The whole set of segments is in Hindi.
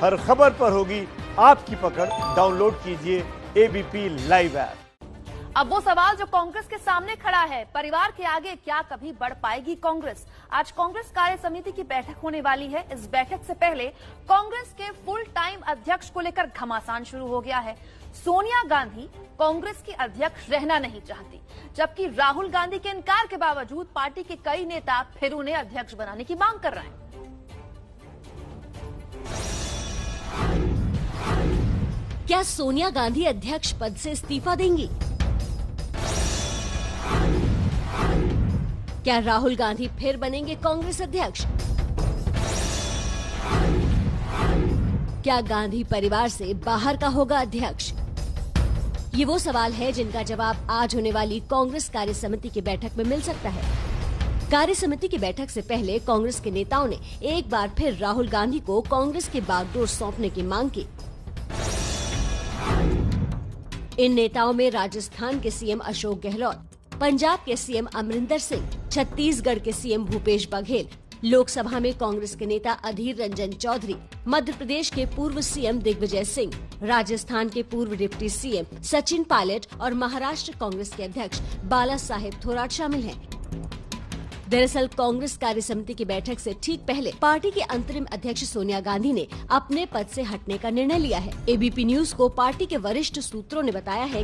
हर खबर पर होगी आपकी पकड़। डाउनलोड कीजिए एबीपी लाइव ऐप। अब वो सवाल जो कांग्रेस के सामने खड़ा है, परिवार के आगे क्या कभी बढ़ पाएगी कांग्रेस? आज कांग्रेस कार्य समिति की बैठक होने वाली है। इस बैठक से पहले कांग्रेस के फुल टाइम अध्यक्ष को लेकर घमासान शुरू हो गया है। सोनिया गांधी कांग्रेस की अध्यक्ष रहना नहीं चाहती, जबकि राहुल गांधी के इनकार के बावजूद पार्टी के कई नेता फिर उन्हें अध्यक्ष बनाने की मांग कर रहे हैं। क्या सोनिया गांधी अध्यक्ष पद से इस्तीफा देंगी? क्या राहुल गांधी फिर बनेंगे कांग्रेस अध्यक्ष? क्या गांधी परिवार से बाहर का होगा अध्यक्ष? ये वो सवाल है जिनका जवाब आज होने वाली कांग्रेस कार्य समिति की बैठक में मिल सकता है। कार्य समिति की बैठक से पहले कांग्रेस के नेताओं ने एक बार फिर राहुल गांधी को कांग्रेस की बागडोर सौंपने की मांग की। इन नेताओं में राजस्थान के सीएम अशोक गहलोत, पंजाब के सीएम अमरिंदर सिंह, छत्तीसगढ़ के सीएम भूपेश बघेल, लोकसभा में कांग्रेस के नेता अधीर रंजन चौधरी, मध्य प्रदेश के पूर्व सीएम दिग्विजय सिंह, राजस्थान के पूर्व डिप्टी सीएम सचिन पायलट और महाराष्ट्र कांग्रेस के अध्यक्ष बाला साहेब थोराट शामिल हैं। दरअसल कांग्रेस कार्य समिति की बैठक से ठीक पहले पार्टी की अंतरिम अध्यक्ष सोनिया गांधी ने अपने पद से हटने का निर्णय लिया है। एबीपी न्यूज को पार्टी के वरिष्ठ सूत्रों ने बताया है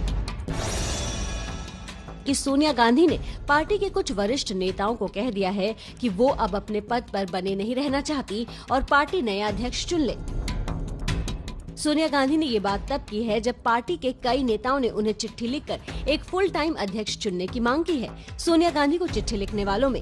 कि सोनिया गांधी ने पार्टी के कुछ वरिष्ठ नेताओं को कह दिया है कि वो अब अपने पद पर बने नहीं रहना चाहती और पार्टी नया अध्यक्ष चुन ले। सोनिया गांधी ने ये बात तब की है जब पार्टी के कई नेताओं ने उन्हें चिट्ठी लिखकर एक फुल टाइम अध्यक्ष चुनने की मांग की है। सोनिया गांधी को चिट्ठी लिखने वालों में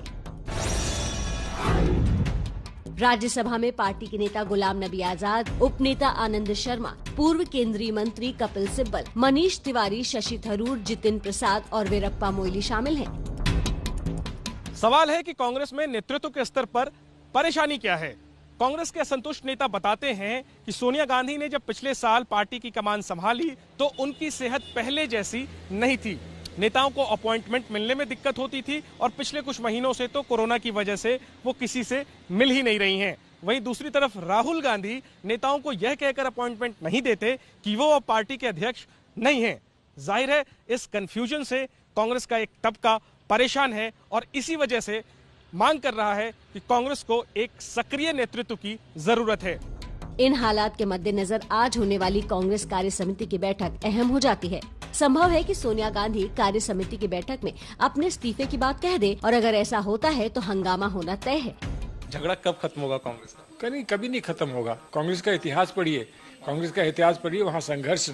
राज्यसभा में पार्टी के नेता गुलाम नबी आजाद, उपनेता आनंद शर्मा, पूर्व केंद्रीय मंत्री कपिल सिब्बल, मनीष तिवारी, शशि थरूर, जितिन प्रसाद और वीरप्पा मोइली शामिल हैं। सवाल है कि कांग्रेस में नेतृत्व के स्तर पर परेशानी क्या है। कांग्रेस के असंतुष्ट नेता बताते हैं कि सोनिया गांधी ने जब पिछले साल पार्टी की कमान संभाली तो उनकी सेहत पहले जैसी नहीं थी। नेताओं को अपॉइंटमेंट मिलने में दिक्कत होती थी और पिछले कुछ महीनों से तो कोरोना की वजह से वो किसी से मिल ही नहीं रही हैं। वहीं दूसरी तरफ राहुल गांधी नेताओं को यह कहकर अपॉइंटमेंट नहीं देते कि वो अब पार्टी के अध्यक्ष नहीं हैं। जाहिर है इस कंफ्यूजन से कांग्रेस का एक तबका परेशान है और इसी वजह से मांग कर रहा है कि कांग्रेस को एक सक्रिय नेतृत्व की जरूरत है। इन हालात के मद्देनजर आज होने वाली कांग्रेस कार्य समिति की बैठक अहम हो जाती है। संभव है कि सोनिया गांधी कार्य समिति की बैठक में अपने इस्तीफे की बात कह दे और अगर ऐसा होता है तो हंगामा होना तय है। झगड़ा कब खत्म होगा कांग्रेस का? कभी नहीं खत्म होगा। कांग्रेस का इतिहास पढ़िए, वहाँ संघर्ष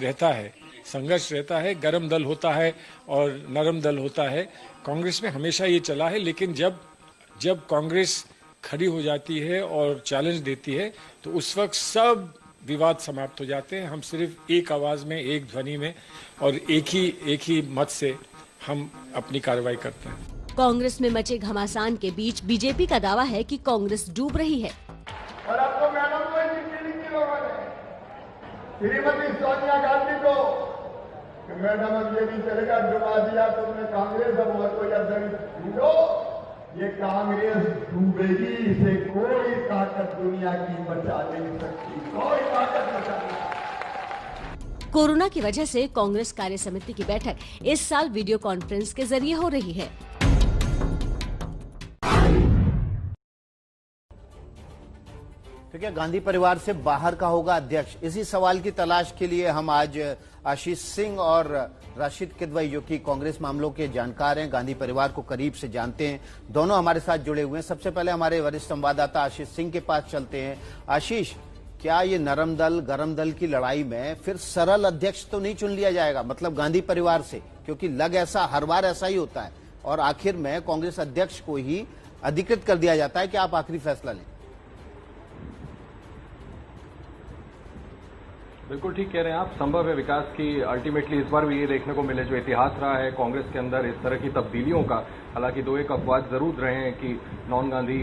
रहता है, गरम दल होता है और नरम दल होता है। कांग्रेस में हमेशा ये चला है, लेकिन जब कांग्रेस खड़ी हो जाती है और चैलेंज देती है तो उस वक्त सब विवाद समाप्त हो जाते हैं। हम सिर्फ एक आवाज में, एक ध्वनि में और एक ही मत से हम अपनी कार्रवाई करते हैं। कांग्रेस में मचे घमासान के बीच बीजेपी का दावा है कि कांग्रेस डूब रही है। और आपको मैडम को चिट्ठी लिखी लोगों ने श्रीमती सोनिया गांधी को कि मैडम अब ये नहीं चलेगा, डुबा दिया तुमने कांग्रेस, अब और कोई अध्यक्ष ढूंढो। ये कांग्रेस डूबेगी, इसे कोई ताकत दुनिया की बचा नहीं सकती, कोई ताकत बचा नहीं सकती। कोरोना की वजह से कांग्रेस कार्य समिति की बैठक इस साल वीडियो कॉन्फ्रेंस के जरिए हो रही है। तो क्या गांधी परिवार से बाहर का होगा अध्यक्ष? इसी सवाल की तलाश के लिए हम आज आशीष सिंह और राशिद किदवई, जो कि कांग्रेस मामलों के जानकार हैं, गांधी परिवार को करीब से जानते हैं, दोनों हमारे साथ जुड़े हुए हैं। सबसे पहले हमारे वरिष्ठ संवाददाता आशीष सिंह के पास चलते हैं। आशीष, क्या ये नरम दल गरम दल की लड़ाई में फिर सरल अध्यक्ष तो नहीं चुन लिया जाएगा, मतलब गांधी परिवार से? क्योंकि हर बार ऐसा ही होता है और आखिर में कांग्रेस अध्यक्ष को ही अधिकृत कर दिया जाता है कि आप आखिरी फैसला लें। बिल्कुल ठीक कह रहे हैं आप। संभव है विकास की अल्टीमेटली इस बार भी ये देखने को मिले जो इतिहास रहा है कांग्रेस के अंदर इस तरह की तब्दीलियों का। हालांकि दो एक अपवाद जरूर रहे हैं कि नॉन गांधी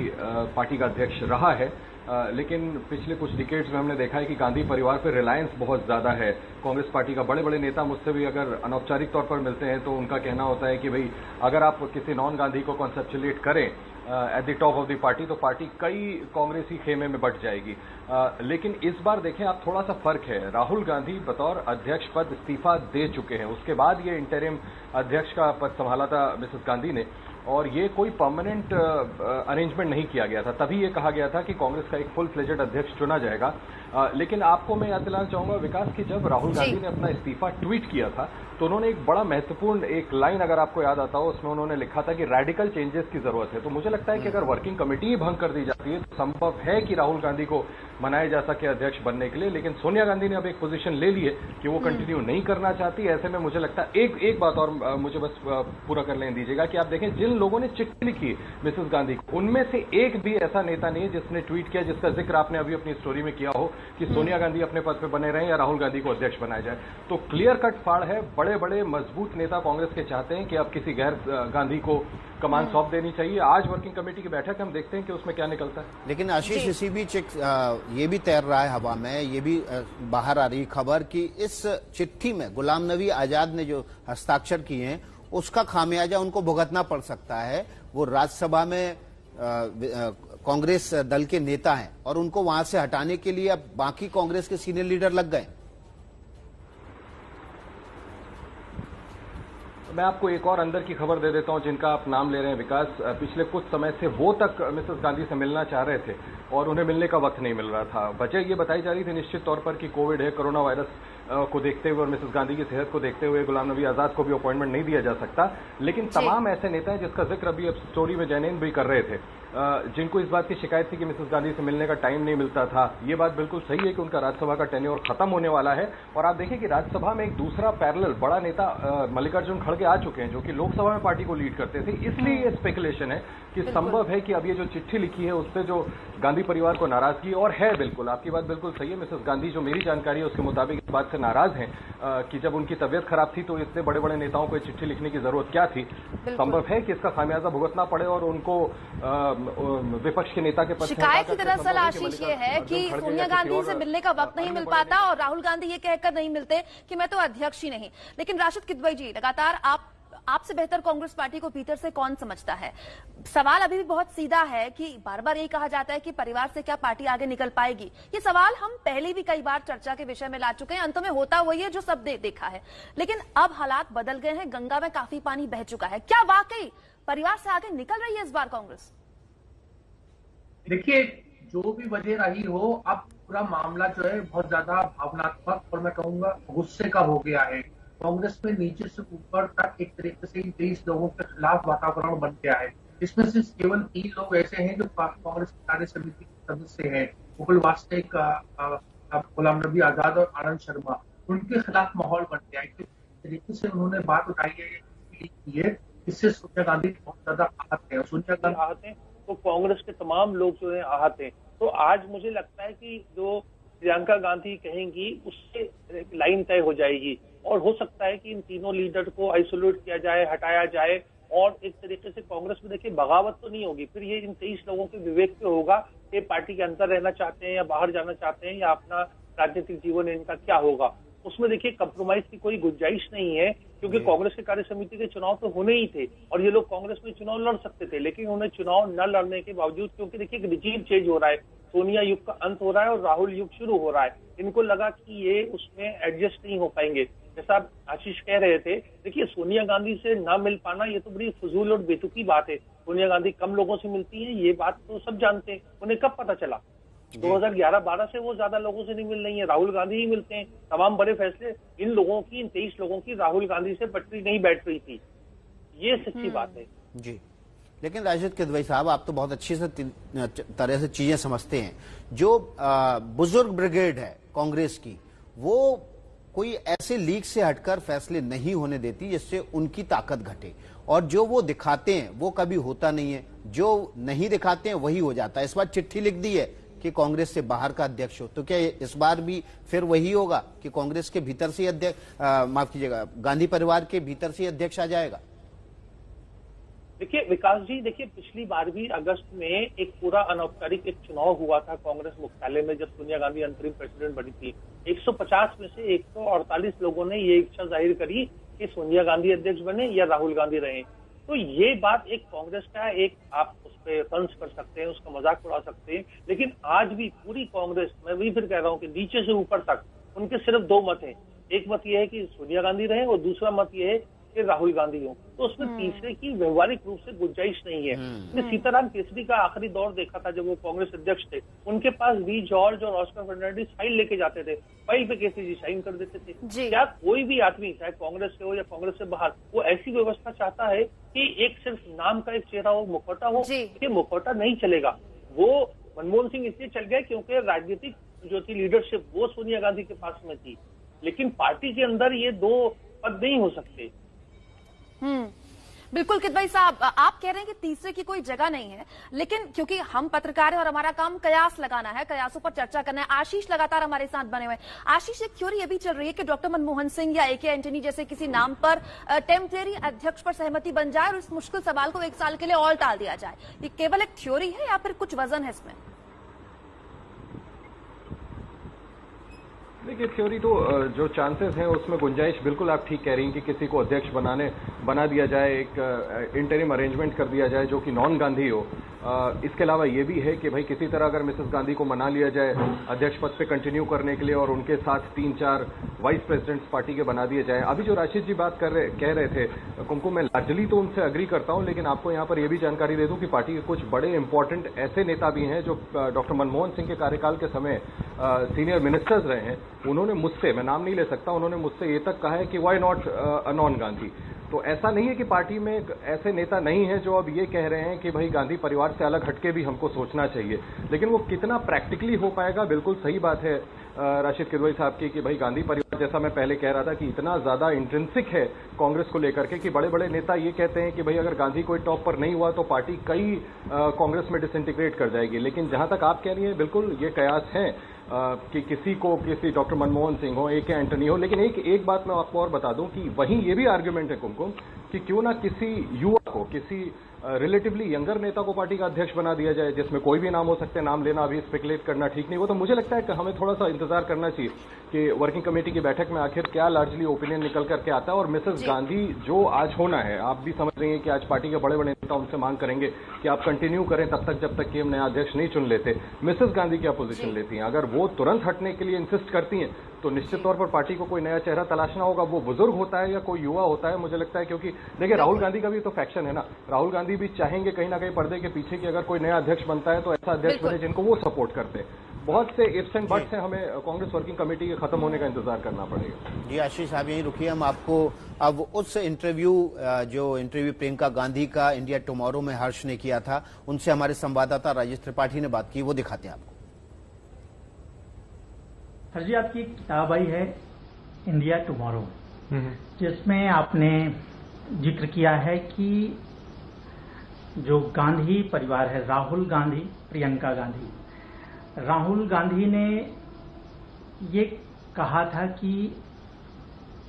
पार्टी का अध्यक्ष रहा है, लेकिन पिछले कुछ डिकेड्स में हमने देखा है कि गांधी परिवार पर रिलायंस बहुत ज्यादा है। कांग्रेस पार्टी का बड़े बड़े नेता मुझसे भी अगर अनौपचारिक तौर पर मिलते हैं तो उनका कहना होता है कि भाई अगर आप किसी नॉन गांधी को कॉन्सेप्चुलेट करें at the top of the party, तो पार्टी कई कांग्रेसी खेमे में बट जाएगी। लेकिन इस बार देखें आप, थोड़ा सा फर्क है। राहुल गांधी बतौर अध्यक्ष पद इस्तीफा दे चुके हैं, उसके बाद ये इंटरिम अध्यक्ष का पद संभाला था मिसेस गांधी ने, और ये कोई परमानेंट अरेंजमेंट नहीं किया गया था। तभी ये कहा गया था कि कांग्रेस का एक फुल फ्लेजेड अध्यक्ष चुना जाएगा। लेकिन आपको मैं याद दिलाना चाहूंगा विकास कि जब राहुल गांधी ने अपना इस्तीफा ट्वीट किया था तो उन्होंने एक बड़ा महत्वपूर्ण एक लाइन, अगर आपको याद आता हो, उसमें उन्होंने लिखा था कि रेडिकल चेंजेस की जरूरत है। तो मुझे लगता है कि अगर वर्किंग कमेटी ही भंग कर दी जाती है तो संभव है कि राहुल गांधी को मनाया जा सके अध्यक्ष बनने के लिए। लेकिन सोनिया गांधी ने अब एक पोजीशन ले ली है कि वो कंटिन्यू नहीं करना चाहती। ऐसे में मुझे लगता है एक बात और मुझे बस पूरा कर लेने दीजिएगा कि आप देखें जिन लोगों ने चिट्ठी लिखी मिसेस गांधी को, उनमें से एक भी ऐसा नेता नहीं है जिसने ट्वीट किया जिसका जिक्र आपने अभी अपनी स्टोरी में किया हो कि सोनिया गांधी अपने पद पर बने रहें या राहुल गांधी को अध्यक्ष बनाया जाए। तो क्लियर कट फाड़ है, बड़े बड़े मजबूत नेता कांग्रेस के चाहते हैं कि अब किसी गैर गांधी को कमान सौंप देनी चाहिए। आज वर्किंग कमेटी की बैठक हम देखते हैं कि उसमें क्या निकलता है। लेकिन आशीष, इसी बीच ये भी तैर रहा है हवा में, ये भी बाहर आ रही खबर कि इस चिट्ठी में गुलाम नबी आजाद ने जो हस्ताक्षर किए हैं उसका खामियाजा उनको भुगतना पड़ सकता है। वो राज्यसभा में कांग्रेस दल के नेता हैं और उनको वहां से हटाने के लिए अब बाकी कांग्रेस के सीनियर लीडर लग गए। मैं आपको एक और अंदर की खबर दे देता हूं जिनका आप नाम ले रहे हैं विकास। पिछले कुछ समय से वो तक मिसेस गांधी से मिलना चाह रहे थे और उन्हें मिलने का वक्त नहीं मिल रहा था। वजह ये बताई जा रही थी निश्चित तौर पर कि कोविड है, कोरोना वायरस को देखते हुए और मिसेस गांधी की सेहत को देखते हुए गुलाम नबी आजाद को भी अपॉइंटमेंट नहीं दिया जा सकता। लेकिन तमाम ऐसे नेता हैं जिसका जिक्र अभी अब स्टोरी में जैनैन भी कर रहे थे, जिनको इस बात की शिकायत थी कि मिसेस गांधी से मिलने का टाइम नहीं मिलता था। ये बात बिल्कुल सही है कि उनका राज्यसभा का टेन्योर खत्म होने वाला है और आप देखें कि राज्यसभा में एक दूसरा पैरेलल बड़ा नेता मल्लिकार्जुन खड़गे आ चुके हैं जो कि लोकसभा में पार्टी को लीड करते थे। इसलिए ये स्पेकुलेशन है कि संभव है कि अब ये जो चिट्ठी लिखी है उससे जो गांधी परिवार को नाराजगी और है, बिल्कुल आपकी बात बिल्कुल सही है। मिसेस गांधी जो मेरी जानकारी है उसके मुताबिक इस बात से नाराज हैं कि जब उनकी तबियत खराब थी तो इतने बड़े बड़े नेताओं को चिट्ठी लिखने की जरूरत क्या थी। संभव है कि इसका खामियाजा भुगतना पड़े और उनको विपक्ष के नेता के पद शिकायत की दरअसल आशीष ये है कि सोनिया गांधी से मिलने का वक्त नहीं मिल पाता और राहुल गांधी ये कहकर नहीं मिलते कि मैं तो अध्यक्ष ही नहीं। लेकिन राशिद किदवई जी, लगातार आपसे बेहतर कांग्रेस पार्टी को भीतर से कौन समझता है? सवाल अभी भी बहुत सीधा है कि बार बार यही कहा जाता है कि परिवार से क्या पार्टी आगे निकल पाएगी। ये सवाल हम पहले भी कई बार चर्चा के विषय में ला चुके हैं। अंत में होता वही है जो सब देखा है, लेकिन अब हालात बदल गए हैं। गंगा में काफी पानी बह चुका है। क्या वाकई परिवार से आगे निकल रही है इस बार कांग्रेस? देखिए, जो भी वजह रही हो, अब पूरा मामला जो है बहुत ज्यादा भावनात्मक और मैं कहूंगा गुस्से का हो गया है। कांग्रेस में नीचे से ऊपर तक एक तरीके से 23 लोगों के खिलाफ वातावरण बन गया है। इसमें से केवल 3 लोग ऐसे हैं जो कांग्रेस कार्य समिति के सदस्य हैं, मुकुल वासनिक, गुलाम नबी आजाद और आनंद शर्मा। उनके खिलाफ माहौल बन गया है। किस तरीके से उन्होंने बात उठाई है, इससे सोनिया गांधी बहुत ज्यादा आहत है। सोनिया गांधी आहत है तो कांग्रेस के तमाम लोग जो है आहत हैं। तो आज मुझे लगता है कि जो प्रियंका गांधी कहेंगी उससे लाइन तय हो जाएगी और हो सकता है कि इन तीनों लीडर को आइसोलेट किया जाए, हटाया जाए और एक तरीके से कांग्रेस में देखिए बगावत तो नहीं होगी। फिर ये इन 23 लोगों के विवेक पे होगा कि पार्टी के अंदर रहना चाहते हैं या बाहर जाना चाहते हैं या अपना राजनीतिक जीवन इनका क्या होगा। उसमें देखिए कंप्रोमाइज की कोई गुंजाइश नहीं है क्योंकि कांग्रेस के कार्य समिति के चुनाव तो होने ही थे और ये लोग कांग्रेस में चुनाव लड़ सकते थे। लेकिन उन्हें चुनाव न लड़ने के बावजूद, क्योंकि देखिए रिजीम चेंज हो रहा है, सोनिया युग का अंत हो रहा है और राहुल युग शुरू हो रहा है, इनको लगा कि ये उसमें एडजस्ट नहीं हो पाएंगे। जैसा आशीष कह रहे थे, देखिए सोनिया गांधी से ना मिल पाना ये तो बड़ी फजूल और बेतुकी बात है। सोनिया गांधी कम लोगों से मिलती है, ये बात तो सब जानते हैं। उन्हें कब पता चला? 2011-12 से वो ज्यादा लोगों से नहीं मिल रही है, राहुल गांधी ही मिलते हैं। तमाम बड़े फैसले इन लोगों की, इन 23 लोगों की राहुल गांधी से पटरी नहीं बैठ रही थी। ये सच्ची बात है जी। लेकिन राशिद किदवई साहब, आप तो बहुत अच्छी से तरह से चीजें समझते हैं। जो बुजुर्ग ब्रिगेड है कांग्रेस की, वो कोई ऐसे लीक से हटकर फैसले नहीं होने देती जिससे उनकी ताकत घटे, और जो वो दिखाते हैं वो कभी होता नहीं है, जो नहीं दिखाते हैं वही हो जाता है। इस बार चिट्ठी लिख दी है कि कांग्रेस से बाहर का अध्यक्ष हो, तो क्या इस बार भी फिर वही होगा कि कांग्रेस के भीतर से अध्यक्ष, माफ कीजिएगा, गांधी परिवार के भीतर से अध्यक्ष आ जाएगा? देखिए विकास जी, देखिए पिछली बार भी अगस्त में एक पूरा अनौपचारिक एक चुनाव हुआ था कांग्रेस मुख्यालय में जब सोनिया गांधी अंतरिम प्रेसिडेंट बनी थी। 150 में से 148 लोगों ने ये इच्छा जाहिर करी कि सोनिया गांधी अध्यक्ष बने या राहुल गांधी रहे। तो ये बात एक कांग्रेस का एक आप उस पर तंज कर सकते हैं, उसका मजाक उड़ा सकते हैं, लेकिन आज भी पूरी कांग्रेस, मैं भी फिर कह रहा हूँ कि नीचे से ऊपर तक उनके सिर्फ दो मत हैं। एक मत ये है कि सोनिया गांधी रहे और दूसरा मत ये है कि राहुल गांधी हो। तो उसमें तीसरे की व्यवहारिक रूप से गुंजाइश नहीं है। हमने सीताराम केसरी का आखिरी दौर देखा था जब वो कांग्रेस अध्यक्ष थे, उनके पास वी जॉर्ज और ऑस्कर फर्नांडिस फाइल लेके जाते थे, फाइल पे केसरी जी साइन कर देते थे। क्या कोई भी आदमी चाहे कांग्रेस से हो या कांग्रेस से बाहर, वो ऐसी व्यवस्था चाहता है कि एक सिर्फ नाम का एक चेहरा हो, मुखौटा हो? कि मुखौटा नहीं चलेगा। वो मनमोहन सिंह इसलिए चल गए क्योंकि राजनीतिक जो थी लीडरशिप वो सोनिया गांधी के पास में थी, लेकिन पार्टी के अंदर ये दो पद नहीं हो सकते। बिल्कुल किदवई साहब, आप कह रहे हैं कि तीसरे की कोई जगह नहीं है, लेकिन क्योंकि हम पत्रकार हैं और हमारा काम कयास लगाना है, कयासों पर चर्चा करना है। आशीष लगातार हमारे साथ बने हुए हैं। आशीष, एक थ्योरी ये भी चल रही है कि डॉक्टर मनमोहन सिंह या AK एंटनी जैसे किसी नाम पर टेम्परेरी अध्यक्ष पर सहमति बन जाए और इस मुश्किल सवाल को 1 साल के लिए और टाल दिया जाए। ये केवल एक थ्योरी है या फिर कुछ वजन है इसमें? देखिए, थ्योरी तो जो चांसेस हैं उसमें गुंजाइश बिल्कुल आप ठीक कह रही हैं कि किसी को अध्यक्ष बना दिया जाए, एक इंटरिम अरेंजमेंट कर दिया जाए जो कि नॉन गांधी हो। इसके अलावा ये भी है कि भाई किसी तरह अगर मिसेस गांधी को मना लिया जाए अध्यक्ष पद पे कंटिन्यू करने के लिए और उनके साथ 3-4 वाइस प्रेसिडेंट्स पार्टी के बना दिए जाए। अभी जो राशिद जी बात कह रहे थे कुमकुम, मैं लार्जली तो उनसे अग्री करता हूं, लेकिन आपको यहां पर यह भी जानकारी दे दूं कि पार्टी के कुछ बड़े इंपॉर्टेंट ऐसे नेता भी हैं जो डॉक्टर मनमोहन सिंह के कार्यकाल के समय सीनियर मिनिस्टर्स रहे हैं। उन्होंने मुझसे, मैं नाम नहीं ले सकता, उन्होंने मुझसे ये तक कहा है कि why not a non Gandhi. तो ऐसा नहीं है कि पार्टी में ऐसे नेता नहीं है जो अब ये कह रहे हैं कि भाई गांधी परिवार से अलग हटके भी हमको सोचना चाहिए, लेकिन वो कितना प्रैक्टिकली हो पाएगा। बिल्कुल सही बात है राशिद किदवई साहब की कि भाई गांधी परिवार, जैसा मैं पहले कह रहा था, कि इतना ज्यादा इंट्रिंसिक है कांग्रेस को लेकर के कि बड़े बड़े नेता ये कहते हैं कि भाई अगर गांधी कोई टॉप पर नहीं हुआ तो पार्टी कई कांग्रेस में डिसइंटीग्रेट कर जाएगी। लेकिन जहां तक आप कह रही हैं, बिल्कुल ये कयास है कि किसी डॉक्टर मनमोहन सिंह हो, AK एंटनी हो। लेकिन एक बात मैं आपको और बता दूं कि वहीं ये भी आर्ग्यूमेंट है कुमकुम कि क्यों ना किसी युवा को, किसी रिलेटिवली यंगर नेता को पार्टी का अध्यक्ष बना दिया जाए, जिसमें कोई भी नाम हो सकते हैं। नाम लेना, अभी स्पेकुलेट करना ठीक नहीं। वो तो मुझे लगता है कि हमें थोड़ा सा इंतजार करना चाहिए कि वर्किंग कमेटी की बैठक में आखिर क्या लार्जली ओपिनियन निकल करके आता है। और मिसेस गांधी जो आज होना है, आप भी समझ रही हैं कि आज पार्टी के बड़े बड़े नेता उनसे मांग करेंगे कि आप कंटिन्यू करें तब तक जब तक कि हम नया अध्यक्ष नहीं चुन लेते। मिसेस गांधी क्या पोजीशन लेती हैं? अगर वो तुरंत हटने के लिए इंसिस्ट करती हैं तो निश्चित तौर पर पार्टी को कोई नया चेहरा तलाशना होगा। वो बुजुर्ग होता है या कोई युवा होता है, मुझे लगता है, क्योंकि देखिए राहुल गांधी का भी तो फैक्शन है ना। राहुल गांधी भी चाहेंगे कहीं ना कहीं पर्दे के पीछे कि अगर कोई नया अध्यक्ष बनता है तो ऐसा अध्यक्ष बने जिनको वो सपोर्ट करते हैं। बहुत से इफ्स एंड बट्स हैं, हमें कांग्रेस वर्किंग कमेटी के खत्म होने का इंतजार करना पड़ेगा। जी आशीष, आप यहीं रुकिए, हम आपको अब उस इंटरव्यू प्रियंका गांधी का इंडिया टुमारो में हर्ष ने किया था, उनसे हमारे संवाददाता राजेश त्रिपाठी ने बात की, वो दिखाते हैं आपको। हर्ष जी, आपकी किताब आई है इंडिया टुमारो, जिसमें आपने जिक्र किया है कि जो गांधी परिवार है, राहुल गांधी, प्रियंका गांधी, राहुल गांधी ने ये कहा था कि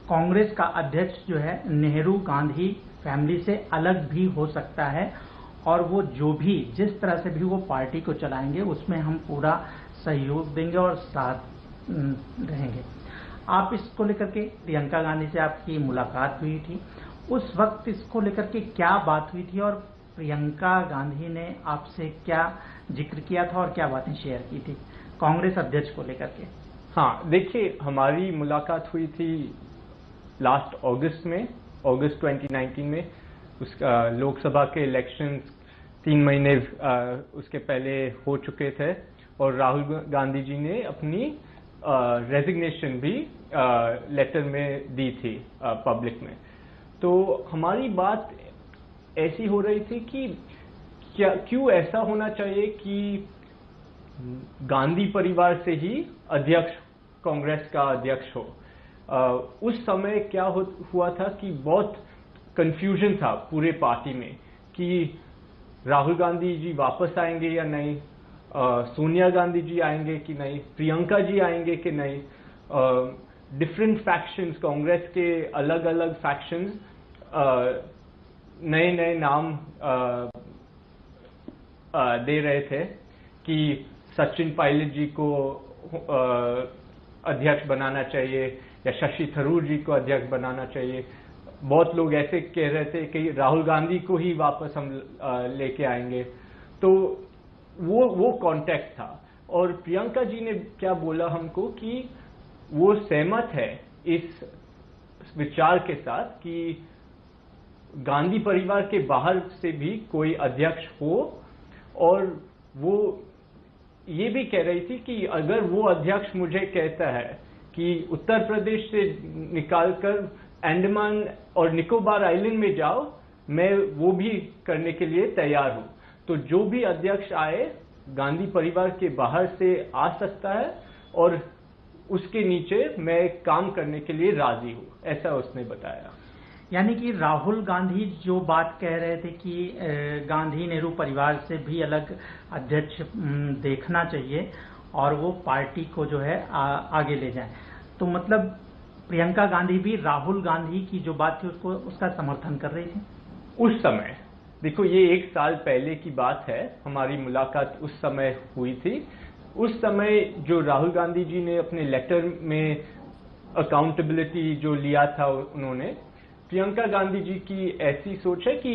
कांग्रेस का अध्यक्ष जो है नेहरू गांधी फैमिली से अलग भी हो सकता है और वो जो भी जिस तरह से भी वो पार्टी को चलाएंगे उसमें हम पूरा सहयोग देंगे और साथ रहेंगे। आप इसको लेकर के, प्रियंका गांधी से आपकी मुलाकात हुई थी, उस वक्त इसको लेकर के क्या बात हुई थी और प्रियंका गांधी ने आपसे क्या जिक्र किया था और क्या बातें शेयर की थी कांग्रेस अध्यक्ष को लेकर के? हाँ, देखिए, हमारी मुलाकात हुई थी लास्ट अगस्त में, अगस्त 2019 में। उसका लोकसभा के इलेक्शंस 3 महीने उसके पहले हो चुके थे और राहुल गांधी जी ने अपनी रेजिग्नेशन भी लेटर में दी थी पब्लिक में। तो हमारी बात ऐसी हो रही थी कि क्यों ऐसा होना चाहिए कि गांधी परिवार से ही अध्यक्ष, कांग्रेस का अध्यक्ष हो। उस समय क्या हुआ था कि बहुत कंफ्यूजन था पूरे पार्टी में कि राहुल गांधी जी वापस आएंगे या नहीं, सोनिया गांधी जी आएंगे कि नहीं, प्रियंका जी आएंगे कि नहीं। डिफरेंट फैक्शंस, कांग्रेस के अलग अलग फैक्शंस नए नए नाम दे रहे थे कि सचिन पायलट जी को अध्यक्ष बनाना चाहिए या शशि थरूर जी को अध्यक्ष बनाना चाहिए। बहुत लोग ऐसे कह रहे थे कि राहुल गांधी को ही वापस हम लेके आएंगे। तो वो कॉन्टेक्स्ट था। और प्रियंका जी ने क्या बोला हमको कि वो सहमत है इस विचार के साथ कि गांधी परिवार के बाहर से भी कोई अध्यक्ष हो, और वो ये भी कह रही थी कि अगर वो अध्यक्ष मुझे कहता है कि उत्तर प्रदेश से निकालकर अंडमान और निकोबार आइलैंड में जाओ, मैं वो भी करने के लिए तैयार हूं। तो जो भी अध्यक्ष आए गांधी परिवार के बाहर से आ सकता है, और उसके नीचे मैं काम करने के लिए राजी हूं, ऐसा उसने बताया। यानी कि राहुल गांधी जो बात कह रहे थे कि गांधी नेहरू परिवार से भी अलग अध्यक्ष देखना चाहिए और वो पार्टी को जो है आगे ले जाए, तो मतलब प्रियंका गांधी भी राहुल गांधी की जो बात थी उसका समर्थन कर रही थी उस समय। देखो, ये 1 साल पहले की बात है, हमारी मुलाकात उस समय हुई थी। उस समय जो राहुल गांधी जी ने अपने लेटर में अकाउंटेबिलिटी जो लिया था, उन्होंने प्रियंका गांधी जी की ऐसी सोच है कि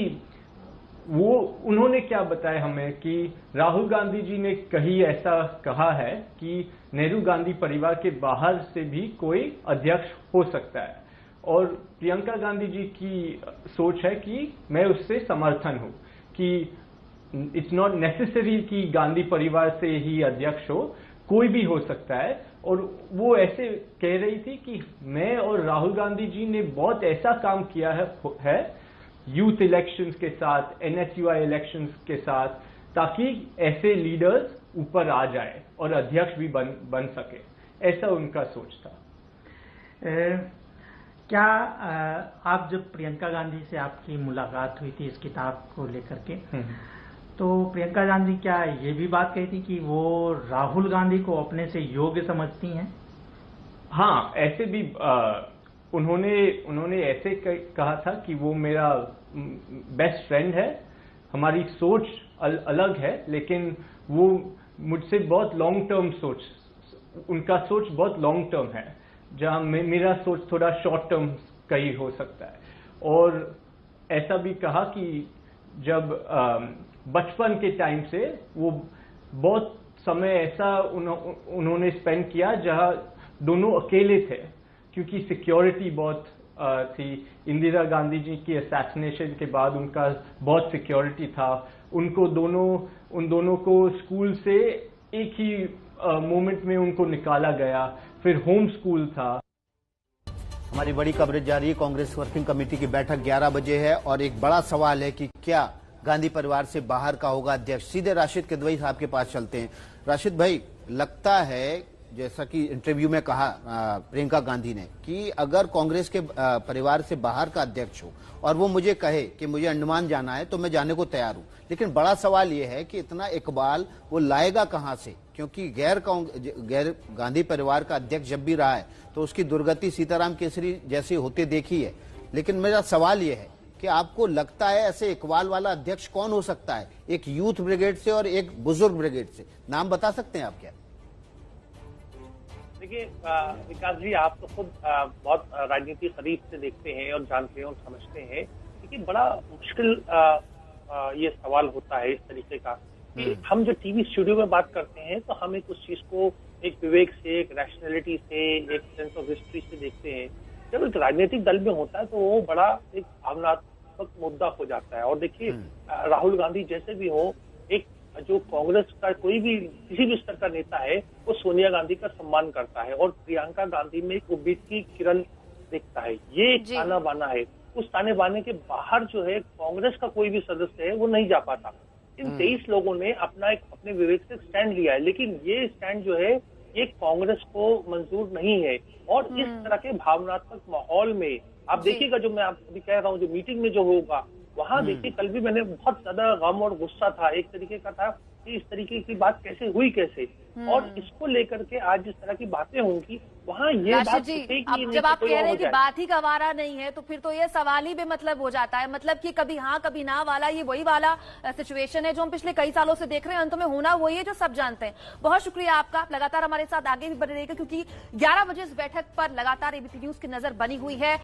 उन्होंने क्या बताया हमें कि राहुल गांधी जी ने कहीं ऐसा कहा है कि नेहरू गांधी परिवार के बाहर से भी कोई अध्यक्ष हो सकता है, और प्रियंका गांधी जी की सोच है कि मैं उससे समर्थन हूं कि इट्स नॉट नेसेसरी कि गांधी परिवार से ही अध्यक्ष हो, कोई भी हो सकता है। और वो ऐसे कह रही थी कि मैं और राहुल गांधी जी ने बहुत ऐसा काम किया है यूथ इलेक्शंस के साथ, NSUI इलेक्शंस के साथ, ताकि ऐसे लीडर्स ऊपर आ जाए और अध्यक्ष भी बन सके, ऐसा उनका सोच था। क्या आप जब प्रियंका गांधी से आपकी मुलाकात हुई थी इस किताब को लेकर के, तो प्रियंका गांधी क्या ये भी बात कही थी कि वो राहुल गांधी को अपने से योग्य समझती हैं? हाँ, ऐसे भी उन्होंने ऐसे कहा था कि वो मेरा बेस्ट फ्रेंड है, हमारी सोच अलग है, लेकिन वो मुझसे बहुत लॉन्ग टर्म उनका सोच बहुत लॉन्ग टर्म है, जहां मेरा सोच थोड़ा शॉर्ट टर्म कहीं हो सकता है। और ऐसा भी कहा कि जब बचपन के टाइम से वो बहुत समय ऐसा उन्होंने स्पेंड किया जहां दोनों अकेले थे, क्योंकि सिक्योरिटी बहुत थी। इंदिरा गांधी जी की असैसिनेशन के बाद उनका बहुत सिक्योरिटी था। उन दोनों को स्कूल से एक ही मोमेंट में उनको निकाला गया, फिर होम स्कूल था। हमारी बड़ी कवरेज जारी है। कांग्रेस वर्किंग कमेटी की बैठक 11 बजे है और एक बड़ा सवाल है कि क्या गांधी परिवार से बाहर का होगा अध्यक्ष। सीधे राशिद किदवई साहब के पास चलते हैं। राशिद भाई, लगता है जैसा कि इंटरव्यू में कहा प्रियंका गांधी ने कि अगर कांग्रेस के परिवार से बाहर का अध्यक्ष हो और वो मुझे कहे कि मुझे अंडमान जाना है तो मैं जाने को तैयार हूं, लेकिन बड़ा सवाल ये है कि इतना इकबाल वो लाएगा कहां से, क्योंकि गैर गांधी परिवार का अध्यक्ष जब भी रहा है तो उसकी दुर्गति सीताराम केसरी जैसी होते देखी है। लेकिन मेरा सवाल ये है कि आपको लगता है ऐसे इकबाल वाला अध्यक्ष कौन हो सकता है, एक यूथ ब्रिगेड से और एक बुजुर्ग ब्रिगेड से? नाम बता सकते हैं आप क्या? देखिए विकास जी, आप तो खुद बहुत राजनीति करीब से देखते हैं और जानते हैं और समझते हैं, लेकिन बड़ा मुश्किल ये सवाल होता है इस तरीके का कि हम जो टीवी स्टूडियो में बात करते हैं तो हम एक उस चीज को एक विवेक से, एक रैशनैलिटी से, एक सेंस ऑफ हिस्ट्री से देखते हैं। जब एक राजनीतिक दल में होता है तो वो बड़ा एक भावनात्मक मुद्दा हो जाता है। और देखिए राहुल गांधी जैसे भी हो, एक जो कांग्रेस का कोई भी किसी भी स्तर का नेता है वो सोनिया गांधी का सम्मान करता है, और प्रियंका गांधी में एक उम्मीद की किरण दिखता है। ये एक ताना बाना है। उस ताने बाने के बाहर जो है कांग्रेस का कोई भी सदस्य है वो नहीं जा पाता। इन 23 लोगों ने अपने विवेक से स्टैंड लिया है, लेकिन ये स्टैंड जो है ये कांग्रेस को मंजूर नहीं है। और इस तरह के भावनात्मक माहौल में आप देखिएगा, जो मैं आपको अभी कह रहा हूँ, जो मीटिंग में जो होगा वहां देखिए, कल भी मैंने बहुत ज्यादा गम और गुस्सा था एक तरीके का था कि इस तरीके की बात कैसे हुई, कैसे, और इसको लेकर के आज जिस तरह की बातें होंगी वहाँ ये बात अब जब आप कह रहे हैं कि बात ही गंवारा नहीं है तो फिर तो ये सवाल ही बेमतलब हो जाता है। मतलब कि कभी हाँ कभी ना वाला ये वही वाला सिचुएशन है जो हम पिछले कई सालों से देख रहे हैं। अंत में होना वही है जो सब जानते हैं। बहुत शुक्रिया आपका, आप लगातार हमारे साथ आगे भी बने रहिएगा, क्योंकि 11 बजे इस बैठक पर लगातार एबीपी न्यूज की नजर बनी हुई है।